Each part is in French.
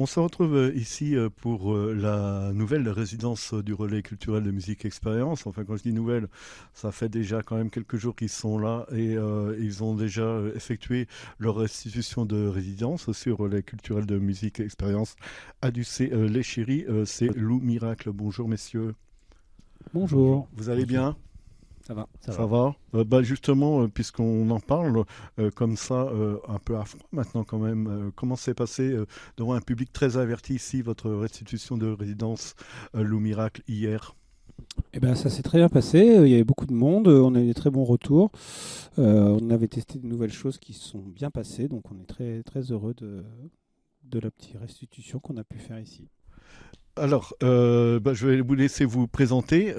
On se retrouve ici pour la nouvelle résidence du Relais culturel de musique expérience. Enfin, quand je dis nouvelle, ça fait déjà quand même quelques jours qu'ils sont là et ils ont déjà effectué leur restitution de résidence aussi au Relais culturel de musique expérience à Ducé les Chéris. C'est Lou Miracle. Bonjour messieurs. Bonjour. Bonjour. Vous allez Bonjour. bien? Ça va, ça Ça va. va. Justement, puisqu'on en parle comme ça, un peu à froid maintenant quand même, comment s'est passé devant un public très averti ici, votre restitution de résidence Lou Miracle hier? Eh ben, ça s'est très bien passé. Il y avait beaucoup de monde. On a eu des très bons retours. On avait testé de nouvelles choses qui se sont bien passées. Donc, on est très, très heureux de la petite restitution qu'on a pu faire ici. Alors, je vais vous laisser vous présenter.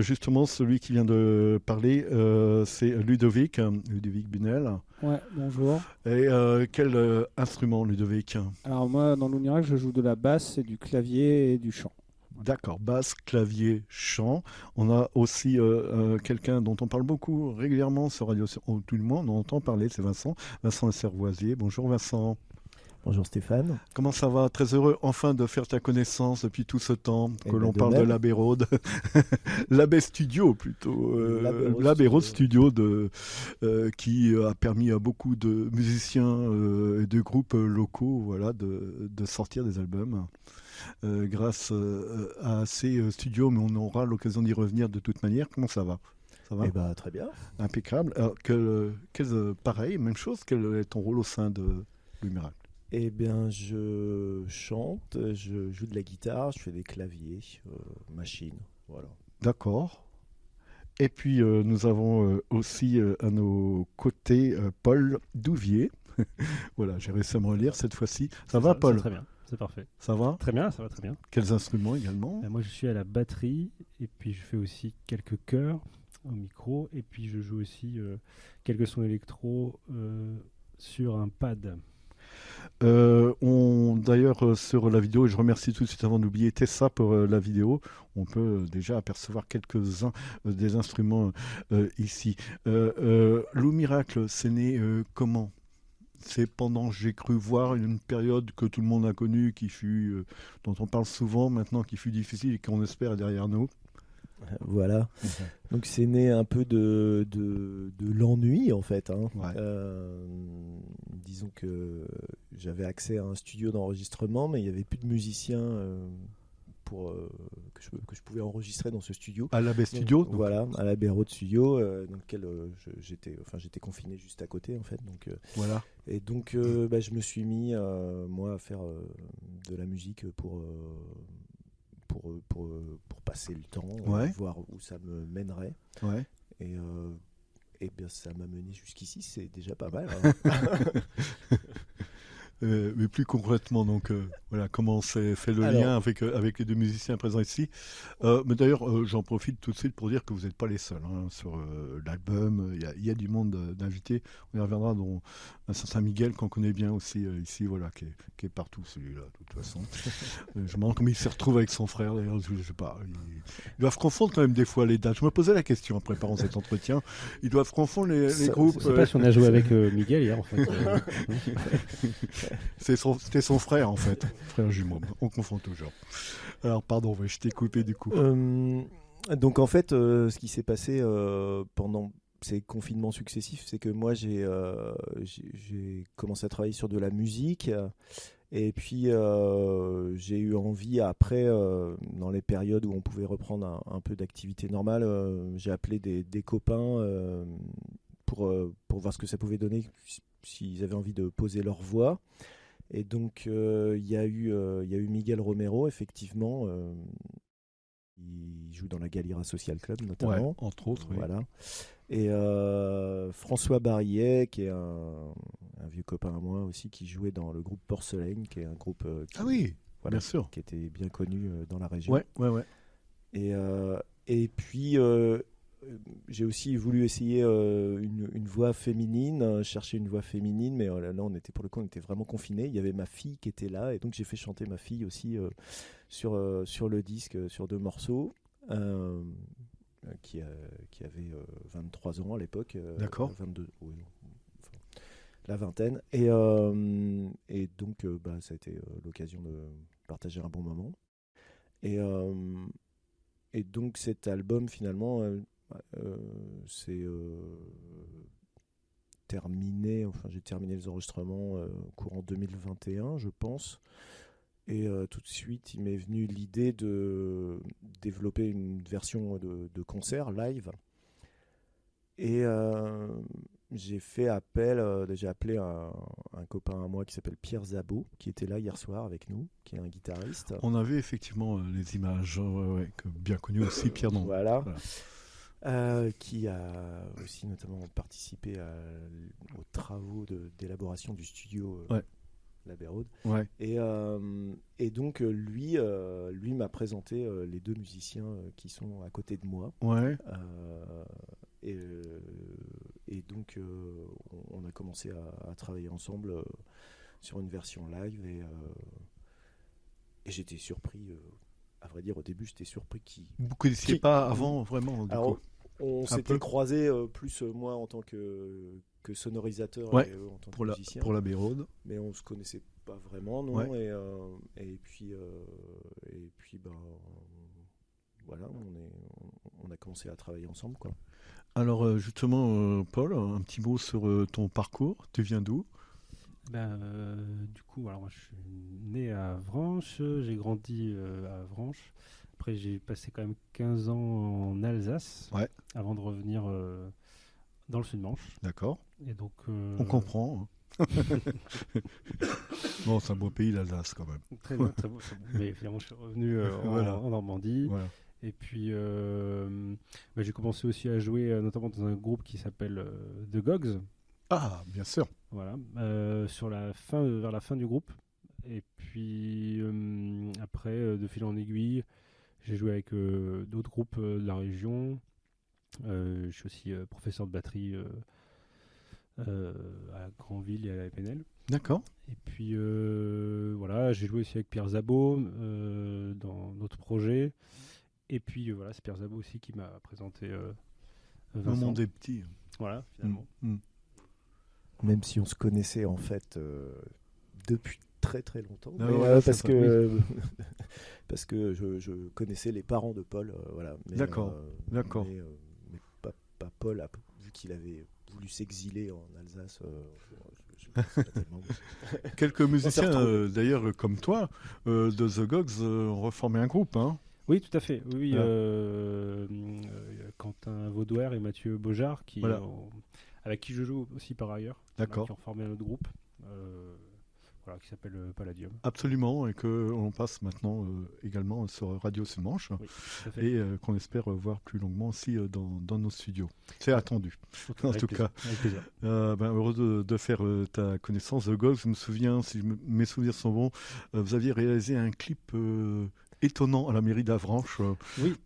Justement, celui qui vient de parler, c'est Ludovic Bunel. Ouais, bonjour. Et quel instrument, Ludovic? Alors, moi, dans l'Oumirac, je joue de la basse et du clavier et du chant. Voilà. D'accord, basse, clavier, chant. On a aussi quelqu'un dont on parle beaucoup régulièrement sur Radio Tout le monde, on entend parler, c'est Vincent Servoisier. Bonjour Vincent. Bonjour Stéphane. Comment ça va? Très heureux enfin de faire ta connaissance depuis tout ce temps Eh que ben, l'on de parle de même. l'Abbey Road. L'Abbey Studio plutôt. L'Abbey Road Studio qui a permis à beaucoup de musiciens et de groupes locaux voilà, de sortir des albums. Grâce à ces studios, mais on aura l'occasion d'y revenir de toute manière. Comment ça va? Ça va? Eh ben, très bien. Impeccable. Alors, pareil, même chose, quel est ton rôle au sein de Le Miracle? Eh bien, je chante, je joue de la guitare, je fais des claviers, machine, voilà. D'accord. Et puis nous avons aussi à nos côtés Paul Douvier. Voilà, j'ai réussi à me relire cette fois-ci. Ça va, C'est Paul? très bien, c'est parfait. Ça va? Très bien, ça va très bien. Quels instruments également? Moi, je suis à la batterie et puis je fais aussi quelques chœurs au micro et puis je joue aussi quelques sons électro sur un pad. D'ailleurs, sur la vidéo, et je remercie tout de suite avant d'oublier Tessa pour la vidéo, on peut déjà apercevoir quelques-uns des instruments ici. Lou Miracle, c'est né comment? C'est pendant, j'ai cru voir, une période que tout le monde a connue, qui fut, dont on parle souvent maintenant, qui fut difficile et qu'on espère est derrière nous. Voilà. Donc c'est né un peu de l'ennui en fait, hein. Ouais. Disons que j'avais accès à un studio d'enregistrement, mais il n'y avait plus de musiciens que je pouvais enregistrer dans ce studio. À l'Abbey Studio donc. Voilà, à la Béraud Studio, dans lequel j'étais confiné juste à côté en fait. Donc, Voilà. et donc je me suis mis moi à faire de la musique pour passer le temps, Ouais. voir où ça me mènerait. Ouais. Et bien ça m'a mené jusqu'ici, c'est déjà pas mal, hein. Mais plus concrètement, donc, voilà, comment s'est fait le lien avec les deux musiciens présents ici. Mais d'ailleurs, j'en profite tout de suite pour dire que vous n'êtes pas les seuls hein, sur l'album. Il y a du monde d'invités. On y reviendra, dont un certain Miguel, qu'on connaît bien aussi ici, voilà, qui est partout, celui-là, de toute façon. Je me demande comment il se retrouve avec son frère, d'ailleurs. Je sais pas. Ils doivent confondre quand même des fois les dates. Je me posais la question en préparant cet entretien. Ils doivent confondre les groupes. Je sais pas si on a joué avec Miguel hier en fait. C'était son frère en fait, frère jumeau. On confond toujours. Alors pardon, je t'ai coupé du coup. Donc en fait, ce qui s'est passé pendant ces confinements successifs, c'est que moi j'ai commencé à travailler sur de la musique. Et puis j'ai eu envie après, dans les périodes où on pouvait reprendre un peu d'activité normale, j'ai appelé des copains pour voir ce que ça pouvait donner s'ils avaient envie de poser leur voix. Et donc il y a eu Miguel Romero, effectivement, il joue dans la Galera Social Club notamment. Ouais, entre autres, oui. Voilà. Et François Barillet, qui est un vieux copain à moi aussi, qui jouait dans le groupe Porcelaine, qui est un groupe Ah oui, voilà, bien sûr. qui était bien connu dans la région. Ouais. Et puis j'ai aussi voulu essayer une voix féminine, chercher une voix féminine, mais là on était vraiment confinés. Il y avait ma fille qui était là, et donc j'ai fait chanter ma fille aussi sur le disque, sur 2 morceaux. Qui avait 23 ans à l'époque. D'accord. 22. Oui, enfin, la vingtaine. Et donc, ça a été l'occasion de partager un bon moment. Et donc, cet album, finalement, c'est terminé. Enfin, j'ai terminé les enregistrements courant 2021, je pense. Et tout de suite, il m'est venu l'idée de développer une version de concert live. Et j'ai appelé un copain à moi qui s'appelle Pierre Zabot, qui était là hier soir avec nous, qui est un guitariste. On avait effectivement les images, bien connues aussi, Pierre Don. Voilà. Qui a aussi notamment participé aux travaux d'élaboration du studio La Béraude. Ouais. Et donc lui m'a présenté les deux musiciens qui sont à côté de moi. Ouais. Et donc on a commencé à travailler ensemble sur une version live et j'étais surpris. À vrai dire, au début, j'étais surpris Vous ne connaissiez pas avant, vraiment, du coup. On s'était croisés plus moi en tant que sonorisateur et eux en tant que musicien. Pour la Béraude. Mais on se connaissait pas vraiment, non. Ouais. Et puis voilà, on a commencé à travailler ensemble, quoi. Alors justement, Paul, un petit mot sur ton parcours. Tu viens d'où ? Du coup, alors moi, je suis né à Avranches, j'ai grandi à Avranches. Après, j'ai passé quand même 15 ans en Alsace avant de revenir dans le Sud-Manche. D'accord. Et donc, on comprend. Bon, c'est un beau pays, l'Alsace, quand même. Très bien, très beau. Mais finalement, je suis revenu en Normandie. Voilà. Et puis, j'ai commencé aussi à jouer, notamment dans un groupe qui s'appelle The Gogs. Ah, bien sûr. Voilà, vers la fin du groupe. Et puis après, de fil en aiguille, j'ai joué avec d'autres groupes de la région. Je suis aussi professeur de batterie à Granville et à la FNL. D'accord. Et puis voilà, j'ai joué aussi avec Pierre Zabot dans d'autres projets. Et puis voilà, c'est Pierre Zabot aussi qui m'a présenté Vincent. Le monde est petit. Voilà, finalement. Même si on se connaissait en fait depuis très très longtemps, parce que je connaissais les parents de Paul, voilà. Mais, d'accord. Mais pas Paul, vu qu'il avait voulu s'exiler en Alsace. Quelques musiciens d'ailleurs comme toi de The Gogs ont reformé un groupe, hein. Oui, tout à fait. Oui, Quentin Vaudouer et Mathieu Beaujard avec qui je joue aussi par ailleurs. D'accord. Qui ont formé un autre groupe qui s'appelle Palladium. Absolument, et qu'on passe maintenant également sur Radio Sud-Manche, et qu'on espère voir plus longuement aussi dans nos studios. C'est attendu, en tout cas. Avec plaisir. Heureux de faire ta connaissance. The Gogs, je me souviens, si mes souvenirs sont bons, vous aviez réalisé un clip étonnant à la mairie d'Avranches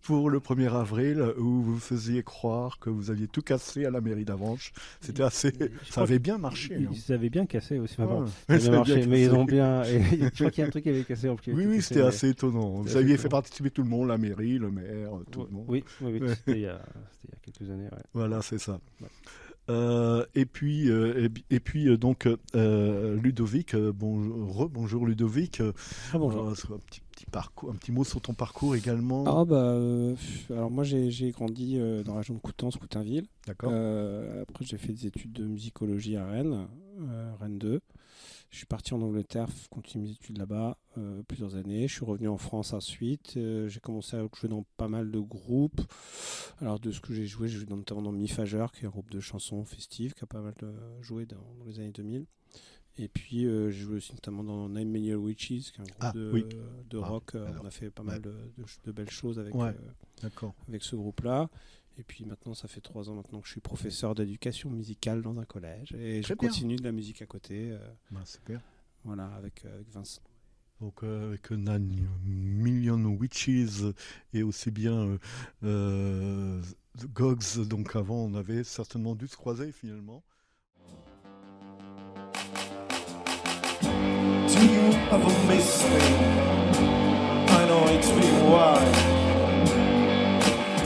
pour le 1er avril, où vous faisiez croire que vous aviez tout cassé à la mairie d'Avranches. C'était assez... Ça avait bien marché. Ils avaient bien cassé aussi. Ça avait bien marché, mais ils ont bien... Je crois qu'il y a un truc qui avait cassé. Oui, c'était assez étonnant. Vous aviez fait participer tout le monde, la mairie, le maire, tout le monde. Oui, c'était il y a quelques années. Ouais. Voilà, c'est ça. Ouais. Et puis donc Ludovic, bonjour Ludovic. Bonjour. Un petit mot sur ton parcours également. Alors moi j'ai grandi dans la région de Coutances, Coutainville. D'accord. Après j'ai fait des études de musicologie à Rennes, Rennes 2. Je suis parti en Angleterre, continuer mes études là-bas plusieurs années. Je suis revenu en France ensuite. J'ai commencé à jouer dans pas mal de groupes. Alors de ce que j'ai joué notamment dans Mi-Fager, qui est un groupe de chansons festives, qui a pas mal joué dans les années 2000. Et puis j'ai joué aussi notamment dans Nine Million Witches, qui est un groupe de rock. On a fait pas mal de belles choses avec ce groupe-là. Et puis maintenant, ça fait 3 ans maintenant que je suis professeur d'éducation musicale dans un collège. Et je continue de la musique à côté. Super. Voilà, avec Vincent. Donc avec Nine Million Witches et aussi bien The Gogs. Donc avant, on avait certainement dû se croiser finalement. Do you ever miss me? I know it's been a while.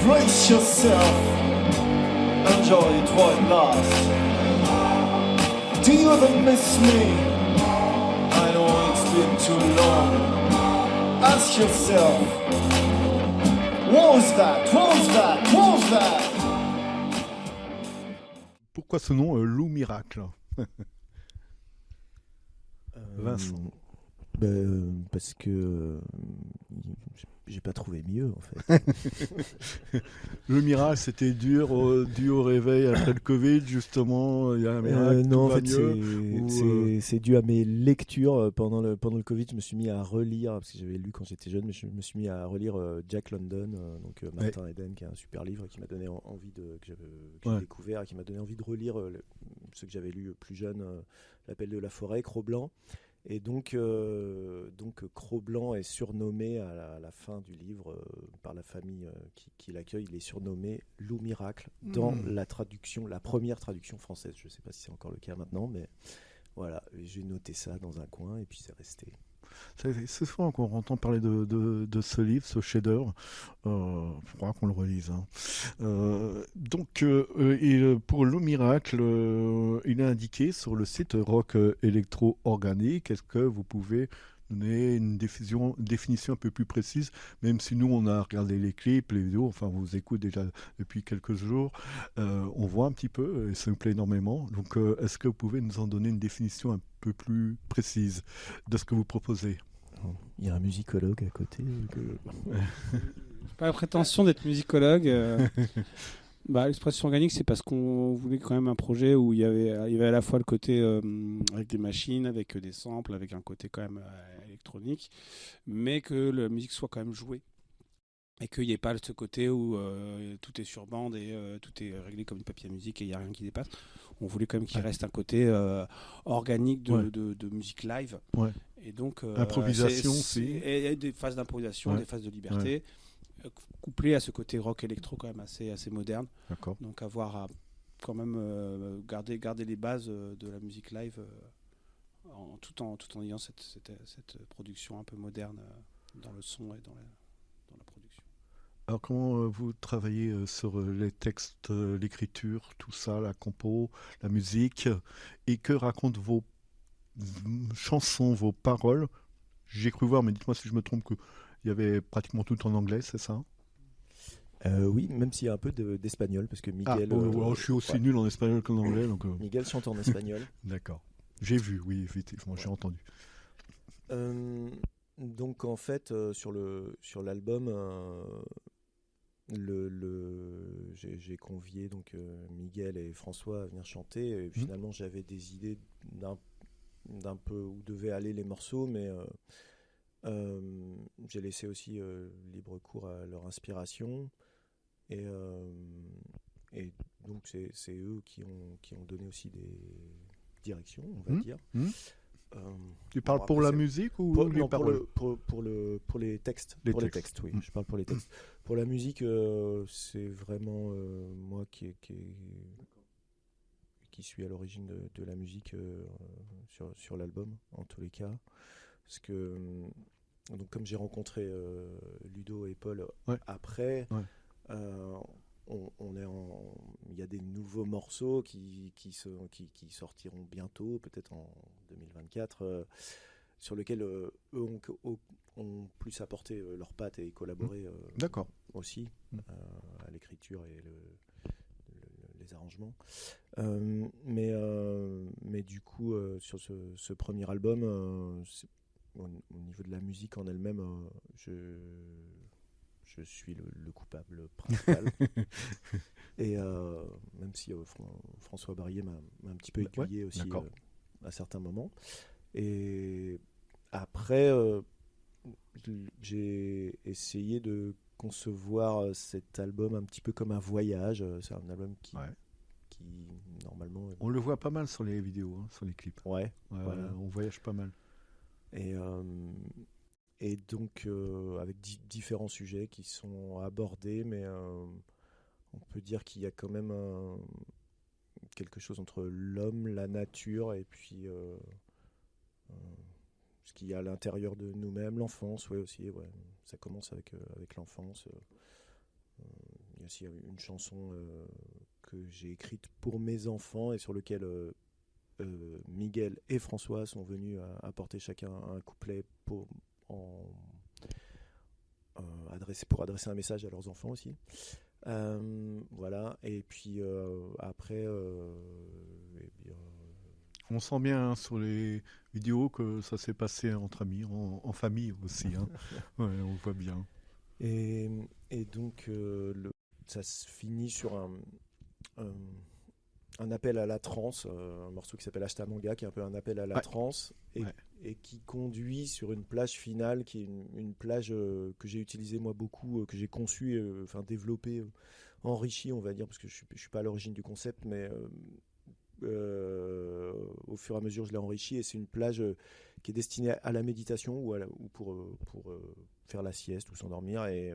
Brace yourself, enjoy it while it lasts. Do you ever miss me? I know it's been too long. Ask yourself, what was that? What was that? What was that? Pourquoi ce nom Lou Miracle? Vincent. Parce que j'ai pas trouvé mieux en fait. Le miracle, c'était dû au réveil après le Covid, justement. Il y a un miracle. Non, en va fait, mieux, c'est dû à mes lectures pendant le Covid. Je me suis mis à relire parce que j'avais lu quand j'étais jeune, mais je me suis mis à relire Jack London, donc Martin Eden, qui est un super livre qui m'a donné envie que j'ai découvert et qui m'a donné envie de relire ceux que j'avais lus plus jeune, L'Appel de la forêt, Cro-Blanc. Et donc Cro-Blanc est surnommé à la fin du livre par la famille qui l'accueille. Il est surnommé Lou Miracle dans la première traduction française. Je ne sais pas si c'est encore le cas maintenant, mais voilà, j'ai noté ça dans un coin et puis c'est resté. C'est souvent qu'on entend parler de ce livre, ce chef-d'œuvre. Il faudra qu'on le relise. Pour Lou Miracle, il est indiqué sur le site Rock Électro Organique. Est-ce que vous pouvez donner une définition un peu plus précise, même si nous on a regardé les clips, les vidéos, enfin on vous écoute déjà depuis quelques jours, on voit un petit peu et ça nous plaît énormément. Donc est-ce que vous pouvez nous en donner une définition un peu plus précise de ce que vous proposez? Il y a un musicologue à côté. Pas la prétention d'être musicologue. L'expression organique, c'est parce qu'on voulait quand même un projet où il y avait à la fois le côté avec des machines, avec des samples, avec un côté quand même électronique, mais que la musique soit quand même jouée. Et qu'il n'y ait pas ce côté où tout est sur bande et tout est réglé comme du papier à musique et il n'y a rien qui dépasse. On voulait quand même qu'il reste un côté organique de musique live. Ouais. Et donc, improvisation aussi. Et des phases d'improvisation, des phases de liberté. Ouais. Couplé à ce côté rock électro quand même assez moderne. D'accord. Donc avoir à quand même garder les bases de la musique live tout en ayant cette production un peu moderne dans le son et dans la production. Alors comment vous travaillez sur les textes, l'écriture, tout ça, la compo, la musique, et que racontent vos chansons, vos paroles? J'ai cru voir, mais dites-moi si je me trompe, qu'il y avait pratiquement tout en anglais, c'est ça? Oui, même s'il y a un peu d'espagnol, parce que Miguel... je suis aussi nul en espagnol qu'en anglais. Donc, Miguel chante en espagnol. D'accord. J'ai vu, oui, effectivement, j'ai entendu. Donc en fait, sur l'album, j'ai convié donc Miguel et François à venir chanter. Et finalement, j'avais des idées d'un peu où devaient aller les morceaux, mais... j'ai laissé aussi libre cours à leur inspiration et donc c'est eux qui ont donné aussi des directions, on va dire. Tu parles pour la musique ou les paroles? Pour les textes. Les textes, oui. Je parle pour les textes. Pour la musique, c'est vraiment moi qui suis à l'origine de la musique sur l'album, en tous les cas. Parce que donc comme j'ai rencontré Ludo et Paul après, il y a des nouveaux morceaux qui sortiront bientôt, peut-être en 2024, sur lesquels eux ont plus apporté leur patte et collaboré aussi à l'écriture et les arrangements. Mais du coup, sur ce premier album, au niveau de la musique en elle-même, je suis le coupable principal. Et même si François Barrier m'a un petit peu aiguillé aussi à certains moments. Et après, j'ai essayé de concevoir cet album un petit peu comme un voyage. C'est un album qui normalement... On le voit pas mal sur les vidéos, sur les clips. Voilà. On voyage pas mal. Et donc avec différents sujets qui sont abordés, mais on peut dire qu'il y a quand même quelque chose entre l'homme, la nature et puis ce qu'il y a à l'intérieur de nous-mêmes, l'enfance, aussi. Ça commence avec l'enfance. Il y a aussi une chanson que j'ai écrite pour mes enfants et sur lequel Miguel et François sont venus apporter chacun un couplet pour adresser un message à leurs enfants aussi. Voilà, et puis après, on sent bien sur les vidéos que ça s'est passé entre amis, en famille aussi. Hein. Ouais, on voit bien. Et donc, ça se finit sur un appel à la transe, un morceau qui s'appelle Ashtamanga, qui est un peu un appel à la transe, et qui conduit sur une plage finale, qui est une plage que j'ai utilisée moi beaucoup, que j'ai conçue, développée, enrichie, on va dire, parce que je suis pas à l'origine du concept, mais au fur et à mesure je l'ai enrichi, et c'est une plage qui est destinée à la méditation ou pour faire la sieste ou s'endormir, et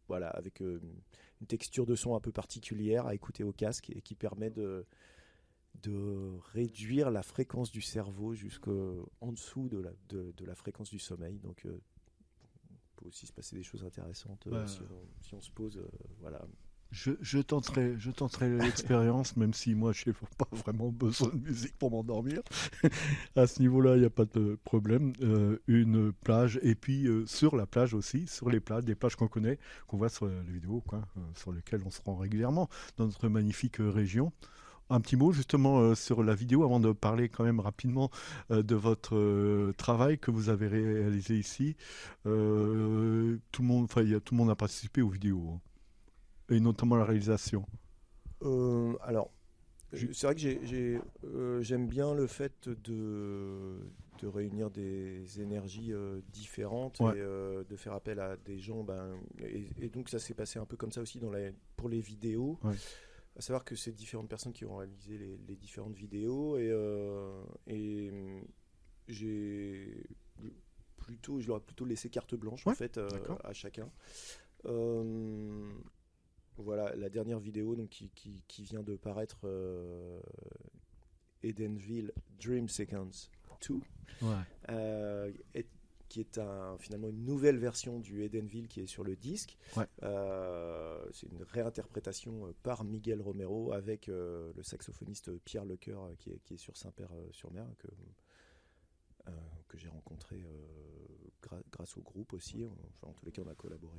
voilà, avec une texture de son un peu particulière à écouter au casque, et qui permet de réduire la fréquence du cerveau jusqu'en dessous de la fréquence du sommeil. Donc il peut aussi se passer des choses intéressantes si on se pose, voilà. Je tenterai l'expérience, même si moi je n'ai pas vraiment besoin de musique pour m'endormir. À ce niveau-là, il n'y a pas de problème. Une plage, et puis sur la plage aussi, sur les plages, des plages qu'on connaît, qu'on voit sur les vidéos, sur lesquelles on se rend régulièrement dans notre magnifique région. Un petit mot justement sur la vidéo, avant de parler quand même rapidement de votre travail que vous avez réalisé ici. Tout le monde a participé aux vidéos. Et notamment la réalisation. Alors, c'est vrai que j'aime bien le fait de réunir des énergies différentes, et de faire appel à des gens. Et donc ça s'est passé un peu comme ça aussi pour les vidéos. Ouais. À savoir que c'est différentes personnes qui ont réalisé les différentes vidéos, et je leur ai plutôt laissé carte blanche en fait à chacun. Voilà, la dernière vidéo donc, qui vient de paraître, Edenville Dream Sequence 2, qui est finalement une nouvelle version du Edenville qui est sur le disque. C'est une réinterprétation par Miguel Romero avec le saxophoniste Pierre Lecoeur qui est sur Saint-Père-sur-Mer, que j'ai rencontré grâce au groupe aussi. Enfin, en tous les cas, on a collaboré.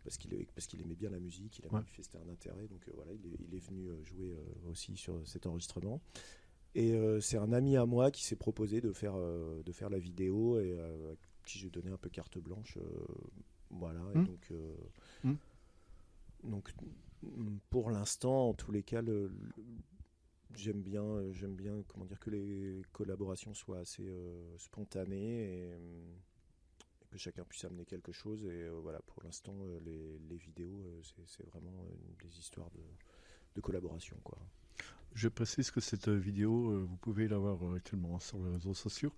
Parce qu'il aimait bien la musique, il a manifesté un intérêt, donc voilà, il est venu jouer aussi sur cet enregistrement. Et c'est un ami à moi qui s'est proposé de faire la vidéo, et à qui j'ai donné un peu carte blanche, voilà. Et donc pour l'instant, en tous les cas, j'aime bien comment dire, que les collaborations soient assez spontanées, et que chacun puisse amener quelque chose, et voilà, pour l'instant les vidéos c'est vraiment des histoires de collaboration, quoi. Je précise que cette vidéo, vous pouvez la voir actuellement sur les réseaux sociaux.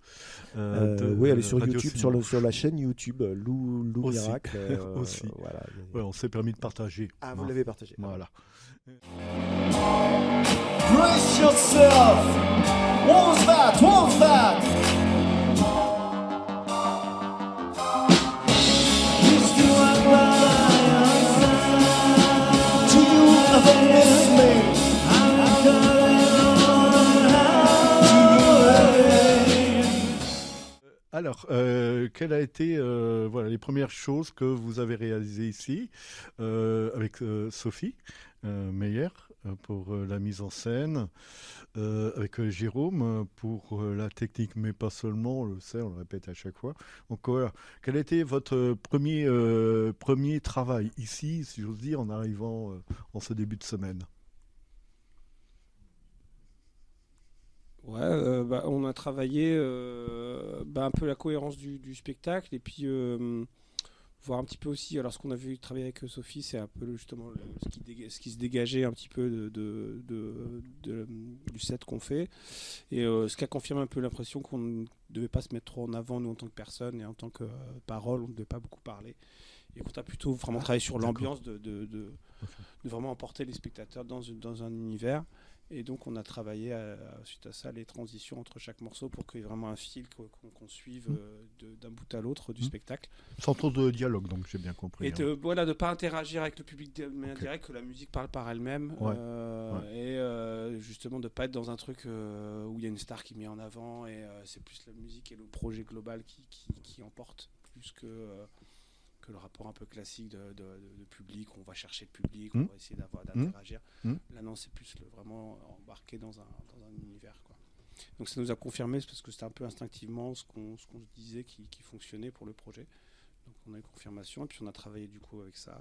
Oui, elle est sur YouTube, sur la chaîne YouTube Lou Miracle. Aussi. Voilà, on s'est permis de partager. Ah, vous l'avez partagé. Voilà. Brace yourself. What was that? What was that? Alors, quelles a été les premières choses que vous avez réalisées ici avec Sophie Meyer pour la mise en scène, avec Jérôme pour la technique, mais pas seulement, on le répète à chaque fois. Donc voilà, quel a été votre premier travail ici, si j'ose dire, en arrivant en ce début de semaine? On a travaillé un peu la cohérence du spectacle, et puis voir un petit peu aussi, alors ce qu'on a vu travailler avec Sophie, c'est un peu justement ce qui se dégageait un petit peu du set qu'on fait, et ce qui a confirmé un peu l'impression qu'on ne devait pas se mettre trop en avant, nous en tant que personne, et en tant que parole, on ne devait pas beaucoup parler, et qu'on a plutôt vraiment travaillé sur l'ambiance de vraiment emporter les spectateurs dans un univers. Et donc on a travaillé suite à ça les transitions entre chaque morceau pour qu'il y ait vraiment un fil qu'on suive d'un bout à l'autre du spectacle. Sans trop de dialogue, donc j'ai bien compris. Et de ne pas interagir avec le public de manière directe, que la musique parle par elle-même. Et justement de ne pas être dans un truc où il y a une star qui met en avant et c'est plus la musique et le projet global qui emporte plus que le rapport un peu classique de public, on va chercher le public, on va essayer d'interagir. Là non, c'est plus vraiment embarqué dans un univers, quoi. Donc ça nous a confirmé, parce que c'était un peu instinctivement ce qu'on se disait qui fonctionnait pour le projet. Donc on a eu confirmation, et puis on a travaillé du coup avec ça.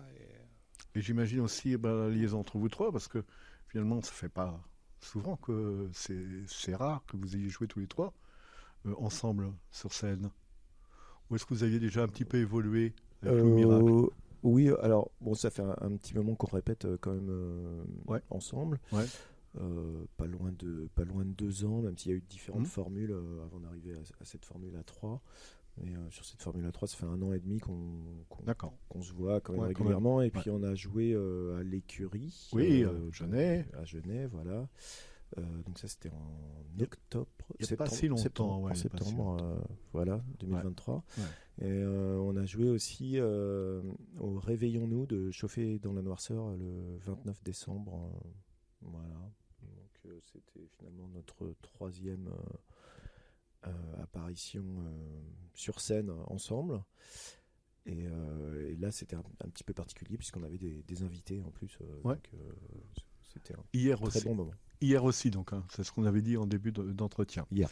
Et j'imagine aussi la liaison entre vous trois, parce que finalement ça fait pas souvent que c'est rare que vous ayez joué tous les trois ensemble sur scène. Ou est-ce que vous aviez déjà un petit peu évolué avec le Miracle? Oui, alors bon, ça fait un petit moment qu'on répète quand même ensemble. Ouais. Pas loin de 2 ans, même s'il y a eu différentes formules avant d'arriver à cette formule à 3. Mais sur cette formule à 3, ça fait 1 an et demi qu'on se voit quand même régulièrement. Et puis on a joué à l'Écurie. Oui, Genève. À Genève, voilà. Donc ça c'était en octobre. Il n'y a pas si longtemps. En septembre, voilà, 2023. Ouais. Et on a joué aussi au Réveillons-nous de Chauffer dans la noirceur le 29 décembre. Voilà. Donc c'était finalement notre 3e apparition sur scène ensemble. Et là c'était un petit peu particulier puisqu'on avait des invités en plus. Donc c'était un très bon moment. Hier aussi, donc, c'est ce qu'on avait dit en début d'entretien. Hier,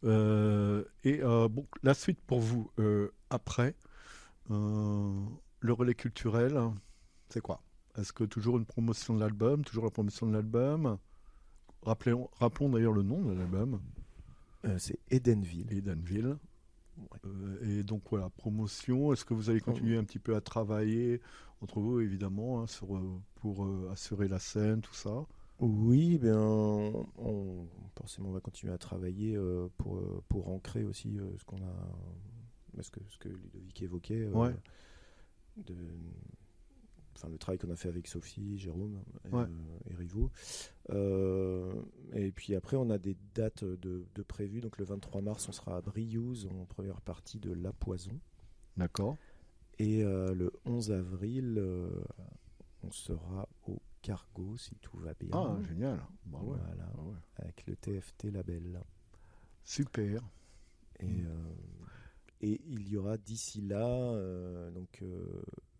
voilà. Bon, la suite pour vous, après, le relais culturel, c'est quoi? Est-ce que toujours une promotion de l'album? Toujours la promotion de l'album? Rappelons d'ailleurs le nom de l'album. C'est Edenville. Edenville. Ouais. Et donc voilà, promotion. Est-ce que vous allez continuer un petit peu à travailler entre vous, évidemment, pour assurer la scène, tout ça? Oui, forcément on va continuer à travailler pour ancrer aussi ce que Ludovic évoquait, le travail qu'on a fait avec Sophie, Jérôme et Rivo. Et puis après on a des dates de prévues. Donc le 23 mars on sera à Briouze en première partie de La Poison. D'accord. Et le 11 avril on sera au Cargo, si tout va bien. Ah, génial. Bah ouais. Voilà, bah ouais. avec le TFT label. Super. Et il y aura d'ici là,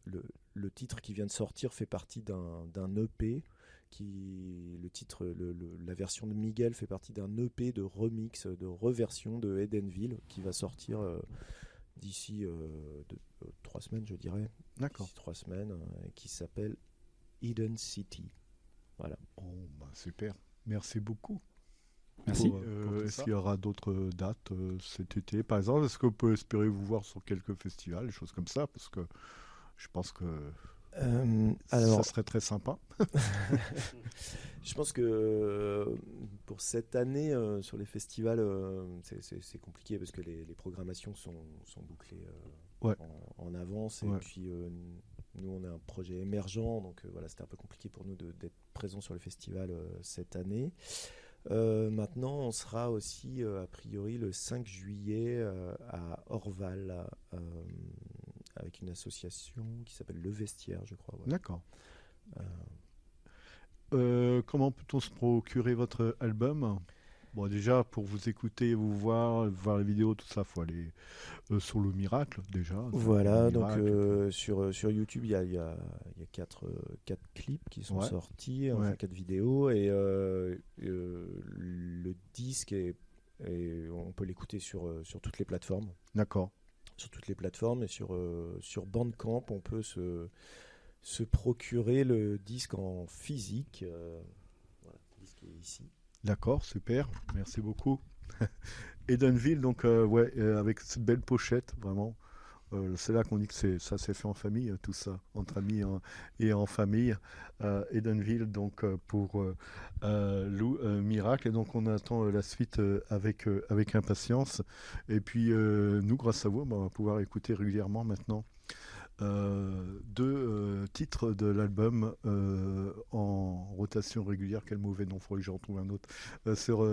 le titre qui vient de sortir fait partie d'un EP. La version de Miguel fait partie d'un EP de remix, de reversion de Edenville qui va sortir d'ici 3 semaines, je dirais. D'accord. D'ici 3 semaines, qui s'appelle Eden City. Voilà. Oh, super. Merci beaucoup. Merci. Est-ce qu'il y aura d'autres dates cet été, par exemple? Est-ce qu'on peut espérer vous voir sur quelques festivals, des choses comme ça? Parce que je pense que ça serait très sympa. Je pense que pour cette année, sur les festivals, c'est compliqué parce que les programmations sont bouclées en avance. Et puis nous, on est un projet émergent, donc voilà, c'était un peu compliqué pour nous d'être présents sur le festival cette année. Maintenant, on sera aussi a priori le 5 juillet à Orval avec une association qui s'appelle Le Vestiaire, je crois. Ouais. D'accord. Comment peut-on se procurer votre album? Bon, déjà, pour vous écouter, vous voir les vidéos, tout ça, il faut aller sur le Miracle, déjà. Voilà, donc sur YouTube, il y a 4 clips qui sont sortis, enfin 4 vidéos, et le disque, on peut l'écouter sur toutes les plateformes. D'accord. Sur toutes les plateformes, et sur Bandcamp, on peut se procurer le disque en physique. Voilà, le disque est ici. D'accord, super, merci beaucoup. Edenville, donc avec cette belle pochette, vraiment. C'est là qu'on dit que ça s'est fait en famille, tout ça, entre amis et en famille. Edenville, donc pour Lou Miracle, et donc on attend la suite avec impatience. Et puis nous, grâce à vous, on va pouvoir écouter régulièrement maintenant deux titres de l'album en rotation régulière. Quel mauvais nom, il faudrait que j'en trouve un autre. Sur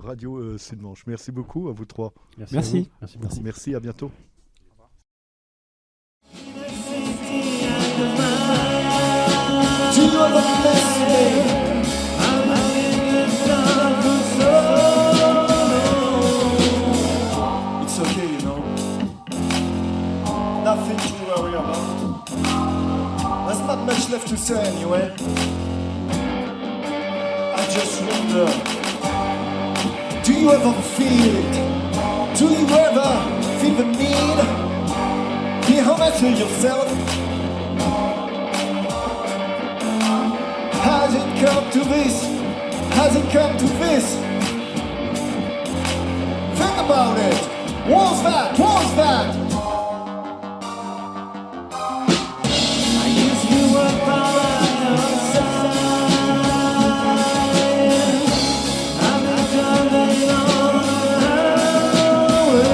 Radio Sud-Manche. Merci beaucoup à vous trois. Merci. Merci, à bientôt. It's okay, you know. Nothing to worry about. There's not much left to say anyway. I just wonder, do you ever feel it? Do you ever feel the need? Be honest with yourself. Has it come to this? Has it come to this? Think about it. What's that? What's that? I used to work by your side. I've been driving on the highway.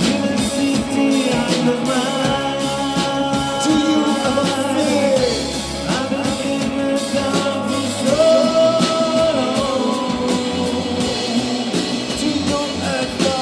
In the city I love mine. Do you ever feel I've been in the dark for so long? Do you ever?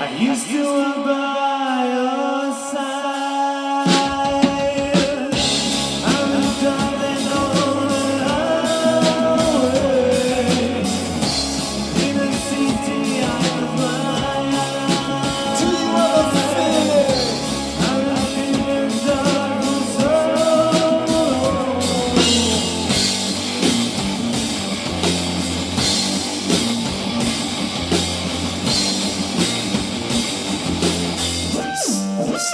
I used to walk by your side. I was driving on the highway. In the city I was blind. Do you ever feel it? I was in the dark for so long. This